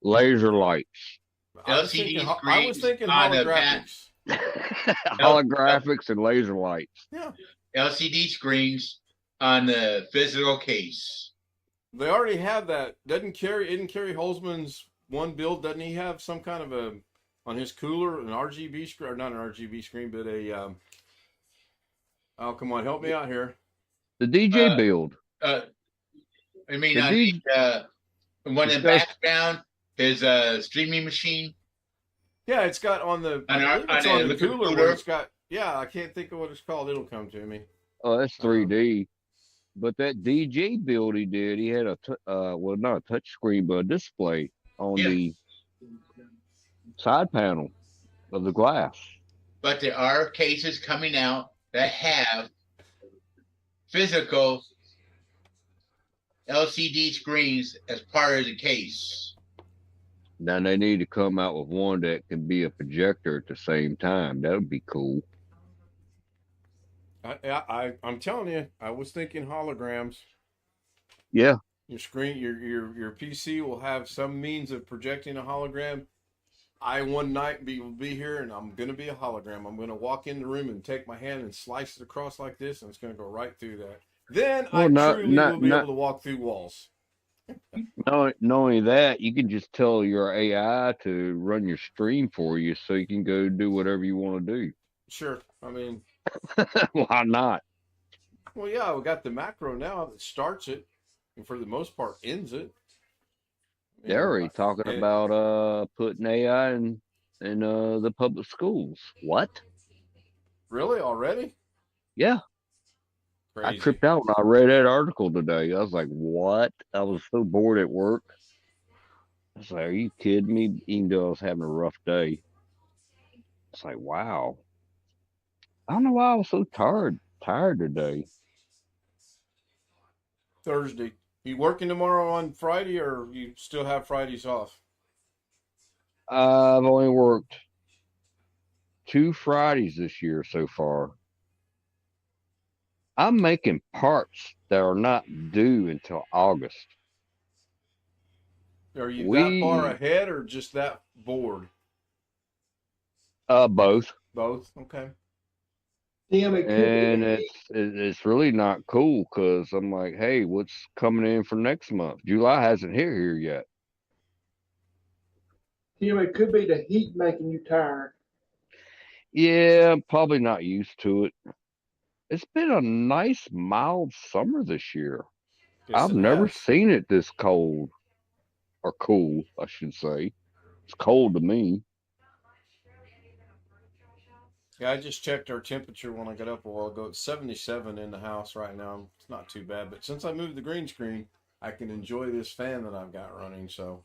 Laser lights. I was thinking holographics. Holographics and laser lights. Yeah. LCD screens on the physical case. They already have that. Isn't Kerry Holzman's one build, doesn't he have some kind of on his cooler, an RGB screen, or not an RGB screen, but oh, come on, help me out here. The DJ build. I mean, the one in the background is a streaming machine. Yeah, it's got on the cooler where it's got, yeah, I can't think of what it's called. It'll come to me. Oh, that's 3D. But that DJ build he did, he had well, not a touch screen, but a display on the side panel of the glass. But there are cases coming out that have physical LCD screens as part of the case. Now they need to come out with one that can be a projector at the same time. That would be cool. I'm telling you, I was thinking holograms. Yeah. Your screen, your PC will have some means of projecting a hologram. I one night will be here, and I'm gonna be a hologram. I'm gonna walk in the room and take my hand and slice it across like this, and it's gonna go right through that. Then I Well, truly will be able to walk through walls. not only that, you can just tell your AI to run your stream for you, so you can go do whatever you want to do. Sure. I mean, Why not? well, yeah, we got the macro now that starts it, and for the most part ends it. They're already talking about putting AI in the public schools. What? Really already? Yeah. Crazy. I tripped out when I read that article today. I was like, what? I was so bored at work. I was like, are you kidding me? Even though I was having a rough day. It's like, wow. I don't know why I was so tired today. Thursday. You working tomorrow on Friday, or you still have Fridays off? I've only worked 2 Fridays this year so far. I'm making parts that are not due until August. Are you that far ahead, or just that bored? Both. Both. Okay. And it's really not cool because I'm like, hey, what's coming in for next month? July hasn't hit here yet. Tim, it could be the heat making you tired. Yeah, I'm probably not used to it. It's been a nice, mild summer this year. Yes, I've never seen it this cold, or cool, I should say. It's cold to me. Yeah, I just checked our temperature when I got up a while ago. It's 77 in the house right now. It's not too bad, but since I moved the green screen, I can enjoy this fan that I've got running. So,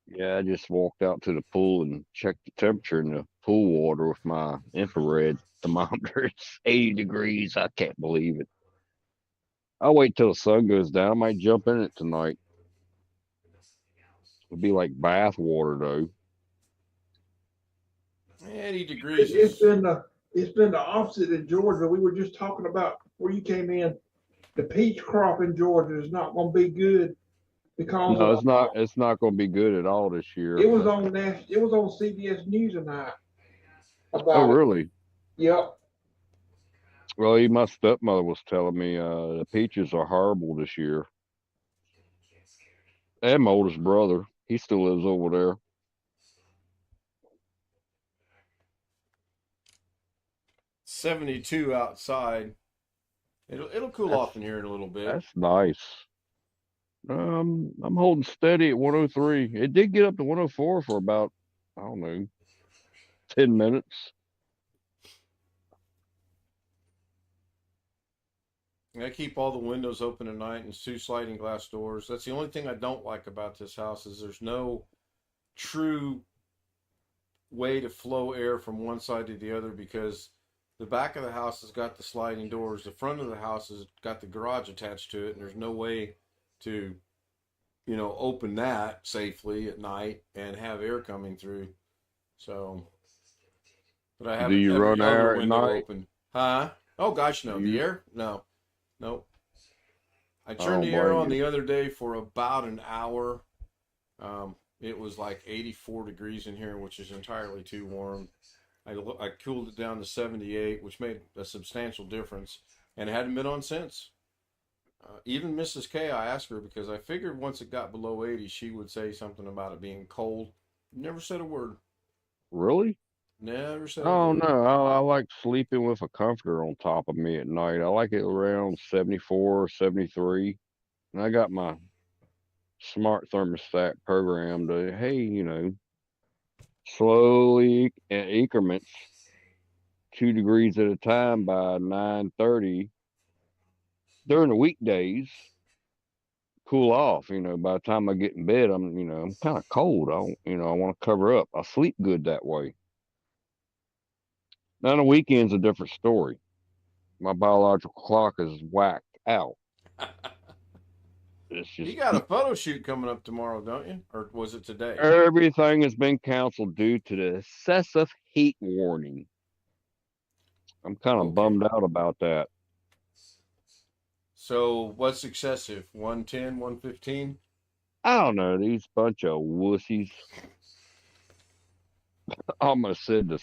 yeah, I just walked out to the pool and checked the temperature in the pool water with my infrared thermometer. It's 80 degrees. I can't believe it. I'll wait till the sun goes down. I might jump in it tonight. It'll be like bath water though. 80 degrees. It's been the opposite in Georgia. We were just talking about where you came in. The peach crop in Georgia is not going to be good because no, it's not. It's not going to be good at all this year. It was on CBS News tonight. Oh, really? Yep. Well, my stepmother was telling me the peaches are horrible this year. And my oldest brother, he still lives over there. $72 outside. It'll cool off in here in a little bit. That's nice. I'm holding steady at 103. It did get up to 104 for about, I don't know, 10 minutes. I keep all the windows open at night and 2 sliding glass doors. That's the only thing I don't like about this house is there's no true way to flow air from one side to the other because the back of the house has got the sliding doors. The front of the house has got the garage attached to it, and there's no way to, open that safely at night and have air coming through. So, but I have. Do you run air at night? Open. Huh? Oh gosh, no. The air? No. Nope. I turned the air on the other day for about an hour. It was like 84 degrees in here, which is entirely too warm. I cooled it down to 78, which made a substantial difference, and it hadn't been on since. Even Mrs. K, I asked her because I figured once it got below 80, she would say something about it being cold. Never said a word. Really? Never said. Oh no, I like sleeping with a comforter on top of me at night. I like it around 74, 73. And I got my smart thermostat programmed to, hey, slowly in increments, 2 degrees at a time by 9:30. During the weekdays, cool off. By the time I get in bed, I'm kind of cold. I want to cover up. I sleep good that way. Now, on the weekend's a different story. My biological clock is whacked out. It's just, you got a photo shoot coming up tomorrow, don't you? Or was it today? Everything has been canceled due to the excessive heat warning. I'm kind of Okay. bummed out about that. So what's excessive? 110, 115? I don't know, these bunch of wussies. I almost said the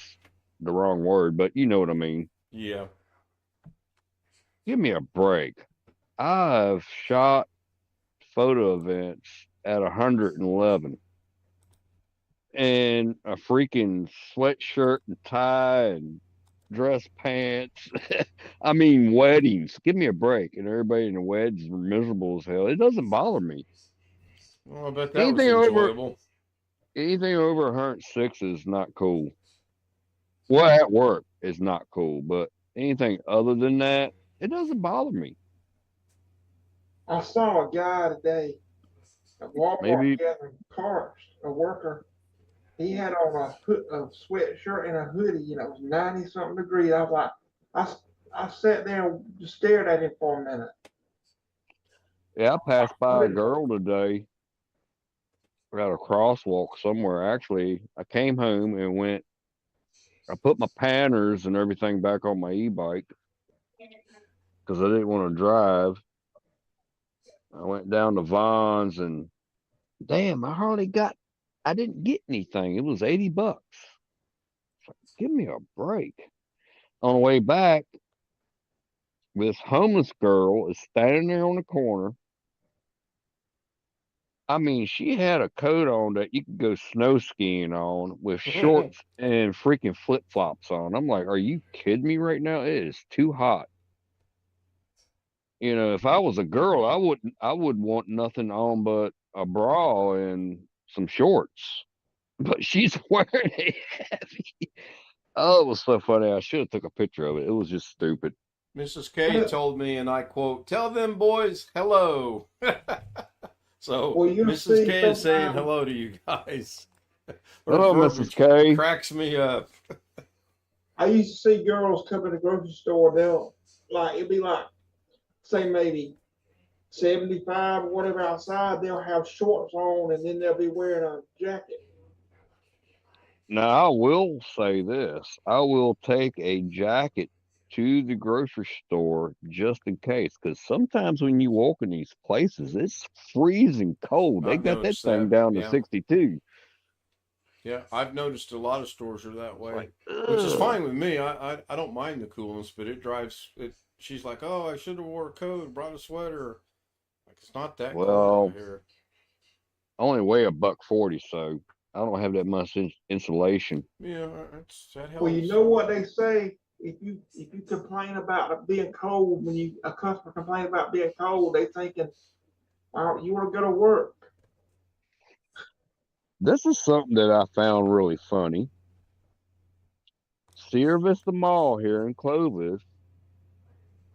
wrong word, but you know what I mean. Yeah. Give me a break. I've shot photo events at 111 and a freaking sweatshirt and tie and dress pants. I mean, weddings. Give me a break. And everybody in the weddings are miserable as hell. It doesn't bother me. Well, I bet that was Anything over enjoyable. anything over 106 is not cool. Well, at work is not cool, but anything other than that, it doesn't bother me. I saw a guy today at Walmart Maybe gathering carts, a worker. He had on a sweatshirt and a hoodie, and it was 90 something degrees. I was like, I sat there and just stared at him for a minute. yeah, I passed by a Really? girl today at a crosswalk somewhere. Actually, I came home and I put my panners and everything back on my e-bike because I didn't want to drive. I went down to Vaughn's and damn, I didn't get anything. It was $80. Give me a break. On the way back, this homeless girl is standing there on the corner. I mean, she had a coat on that you could go snow skiing on with shorts and freaking flip flops on. I'm like, are you kidding me right now? It is too hot. You know, if I was a girl, I would want nothing on but a bra and some shorts. But she's wearing a heavy. Oh, it was so funny. I should have took a picture of it. It was just stupid. Mrs. K told me, and I quote, "Tell them boys hello." So Well, you Mrs. see, K is saying sometimes hello to you guys. Her Hello, Mrs. verbiage K. cracks me up. I used to see girls come in the grocery store. It'd be like, say maybe 75 or whatever outside. They'll have shorts on, and then they'll be wearing a jacket. Now, I will say this. I will take a jacket to the grocery store just in case, because sometimes when you walk in these places, it's freezing cold. They I've got that noticed thing that. down to Yeah. 62. Yeah, I've noticed a lot of stores are that way, Like, which is ugh. fine with me. I don't mind the coolness, but it drives it. She's like, "Oh, I should have wore a coat, brought a sweater." Like it's not that cold out Well, here. I only weigh a buck 40, so I don't have that much insulation. Yeah, that Well, you helps. know what they say. If you complain about it being cold, when a customer complain about being cold, they thinking, "Wow, you want to go to work." This is something that I found really funny. Sierra Vista Mall here in Clovis,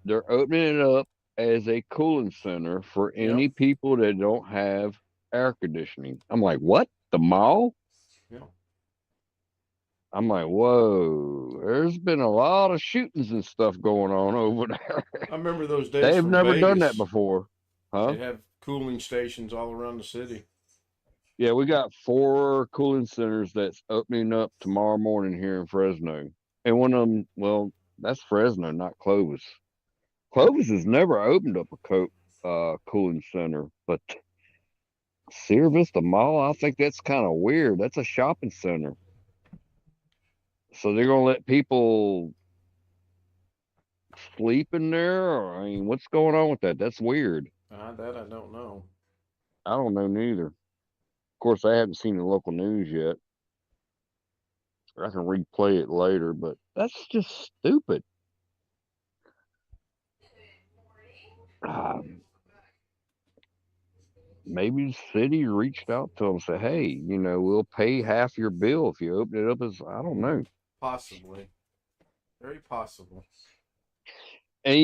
they're opening it up as a cooling center for any Yep. people that don't have air conditioning. I'm like, what? The mall? Yeah. I'm like, whoa, there's been a lot of shootings and stuff going on over there. I remember those days They've from never done that Vegas. before. Huh? They'd have cooling stations all around the city. Yeah, we got 4 cooling centers that's opening up tomorrow morning here in Fresno. And one of them, well, that's Fresno, not Clovis. Clovis has never opened up a cooling center, but Sierra Vista Mall, I think that's kind of weird. That's a shopping center. So they're gonna let people sleep in there? Or, I mean, what's going on with that? That's weird. That I don't know. I don't know neither. Of course, I haven't seen the local news yet. I can replay it later, but that's just stupid. Maybe the city reached out to them and said, hey, we'll pay half your bill if you open it up as, I don't know. Possibly. Very possible. And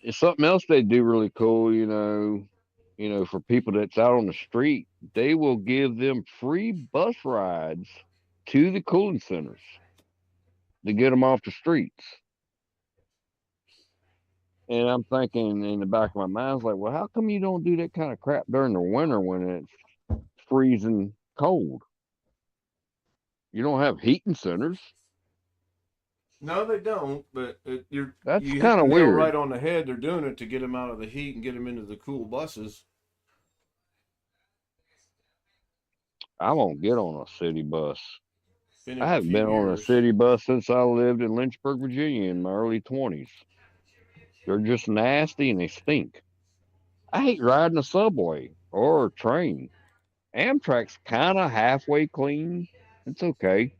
it's something else they do really cool, for people that's out on the street, they will give them free bus rides to the cooling centers to get them off the streets. And I'm thinking in the back of my mind, I was like, well, how come you don't do that kind of crap during the winter when it's freezing cold? You don't have heating centers. No, they don't. But you That's hit kind the of nail weird. right on the head. They're doing it to get them out of the heat and get them into the cool buses. I won't get on a city bus. Been I a haven't few been on a years. city bus since I lived in Lynchburg, Virginia in my early 20s. They're just nasty and they stink. I hate riding a subway or a train. Amtrak's kind of halfway clean. It's okay.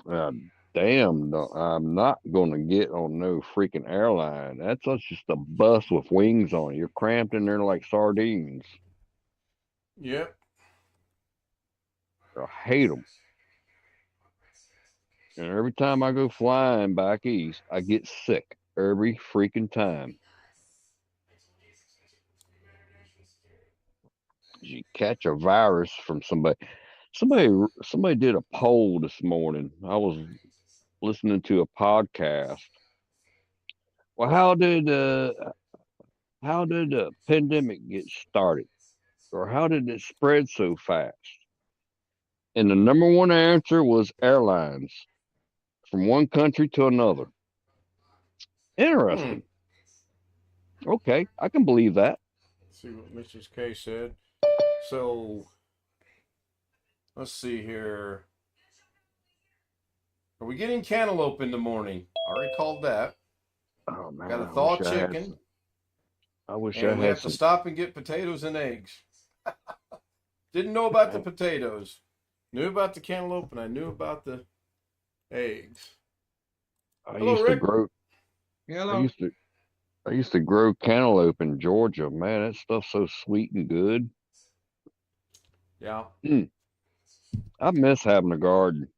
Uh, damn, no, I'm not going to get on no freaking airline. That's just a bus with wings on it. You're cramped in there like sardines. Yep. I hate them. And every time I go flying back east, I get sick every freaking time. You catch a virus from somebody. Somebody did a poll this morning. I was listening to a podcast. Well, how did the pandemic get started, or how did it spread so fast? And the number one answer was airlines from one country to another. Hmm. Interesting. Okay, I can believe that. Let's see what Mrs. K said. So let's see here. Are we getting cantaloupe in the morning? Already called that. Oh man, Got a I thaw wish I had chicken. some. I wish I And we had have to some. stop and get potatoes and eggs. Didn't know about the potatoes. Knew about the cantaloupe and I knew about the eggs. I Hello, used to Rick. grow. I Hello. used to grow cantaloupe in Georgia. Man, that stuff's so sweet and good. Yeah. I miss having a garden.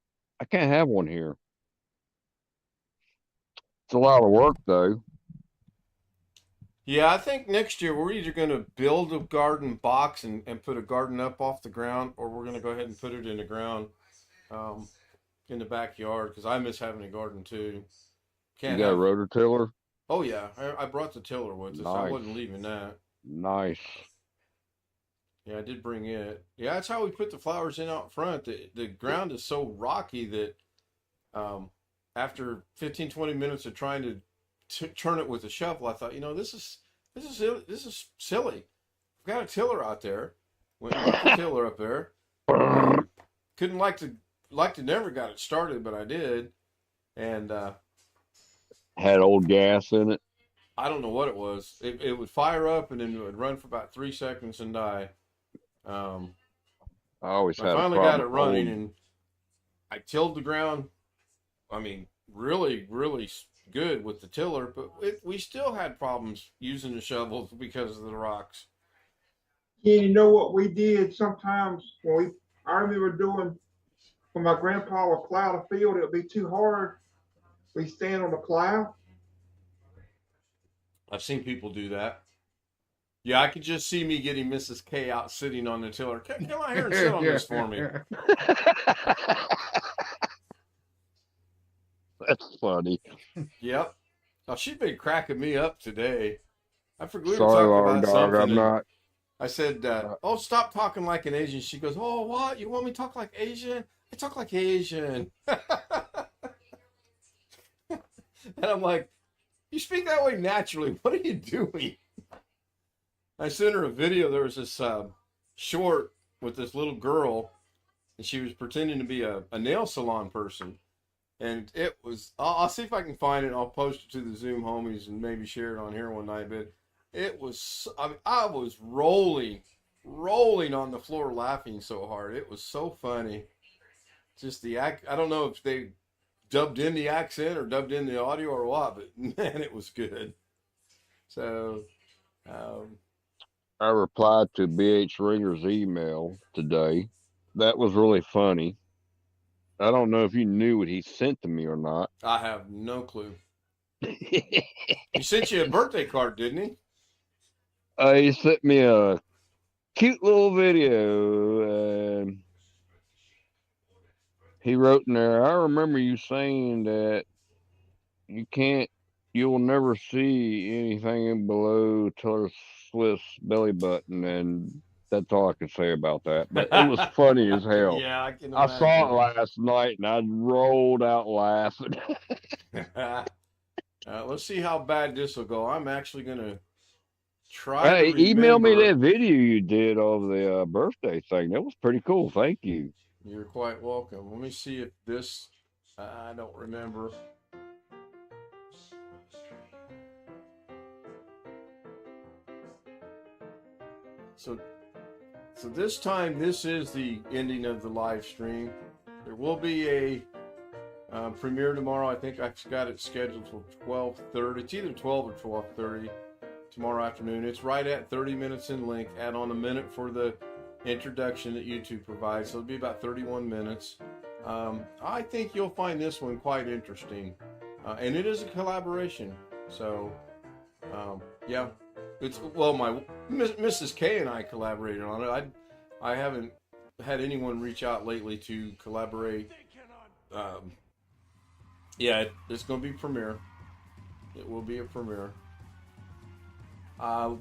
I can't have one here. It's a lot of work though. Yeah, I think next year we're either going to build a garden box and put a garden up off the ground, or we're going to go ahead and put it in the ground um, in the backyard because I miss having a garden too. You Can't got a have. rototiller? Oh, yeah. I brought the tiller with us. I Nice, wasn't leaving that. nice. Yeah, I did bring it. Yeah, that's how we put the flowers in out front. The ground is so rocky that um, after 15, 20 minutes of trying to turn it with a shovel, I thought, this is silly. I've got a tiller out there. Went and got the tiller up there. Couldn't like to never got it started, but I did. And Had old gas in it. I don't know what it was. It would fire up and then it would run for about 3 seconds and die. Um, I always I had a finally got problem it with running old. and I tilled the ground. I mean, really, really good with the tiller, but we still had problems using the shovels because of the rocks. Yeah, you know what we did sometimes I remember doing, when my grandpa would plow the field, it would be too hard. We stand on the plow. I've seen people do that. Yeah, I could just see me getting Mrs. K out sitting on the tiller. Come out here and sit on this for me. That's funny. Yep. Now she's been cracking me up today. I forgot we were Sorry, talking long about dog. something, I'm and not. I said, "Oh, stop talking like an Asian." She goes, "Oh, what? You want me to talk like Asian? I talk like Asian." And I'm like, "You speak that way naturally. What are you doing?" I sent her a video. There was this short with this little girl, and she was pretending to be a nail salon person. And it was, I'll see if I can find it. I'll post it to the Zoom homies and maybe share it on here one night. But it was, I mean, I was rolling on the floor laughing so hard. It was so funny. Just the act, I don't know if they dubbed in the accent or dubbed in the audio or what, but man, it was good. So, um, I replied to BH Ringer's email today. That was really funny. I don't know if you knew what he sent to me or not. I have no clue. He sent you a birthday card, didn't he? He sent me a cute little video. And he wrote in there, I remember you saying that you'll never see anything below Taylor Swift's belly button. And That's all I can say about that. But it was funny as hell. Yeah, I can I imagine. saw it last night and I rolled out laughing. Let's see how bad this will go. I'm actually gonna try Hey, to email me remember. that video you did of the birthday thing. That was pretty cool. Thank you. You're quite welcome. Let me see if this. I don't remember. So this time, this is the ending of the live stream. There will be a premiere tomorrow. I think I've got it scheduled for 12:30. It's either 12 or 12:30 tomorrow afternoon. It's right at 30 minutes in length. Add on a minute for the introduction that YouTube provides, so it'll be about 31 minutes. I think you'll find this one quite interesting, and it is a collaboration. So, yeah, it's my Mrs. K and I collaborated on it. I haven't had anyone reach out lately to collaborate. Yeah, it's going to be premiere. It will be a premiere. I'll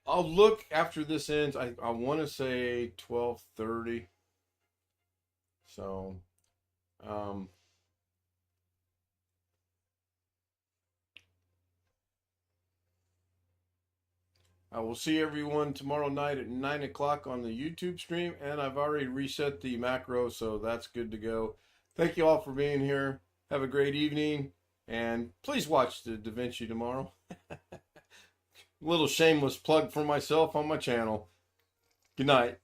look after this ends. I want to say 12:30. So, I will see everyone tomorrow night at 9 o'clock on the YouTube stream, and I've already reset the macro, so that's good to go. Thank you all for being here. Have a great evening, and please watch the Da Vinci tomorrow. Little shameless plug for myself on my channel. Good night.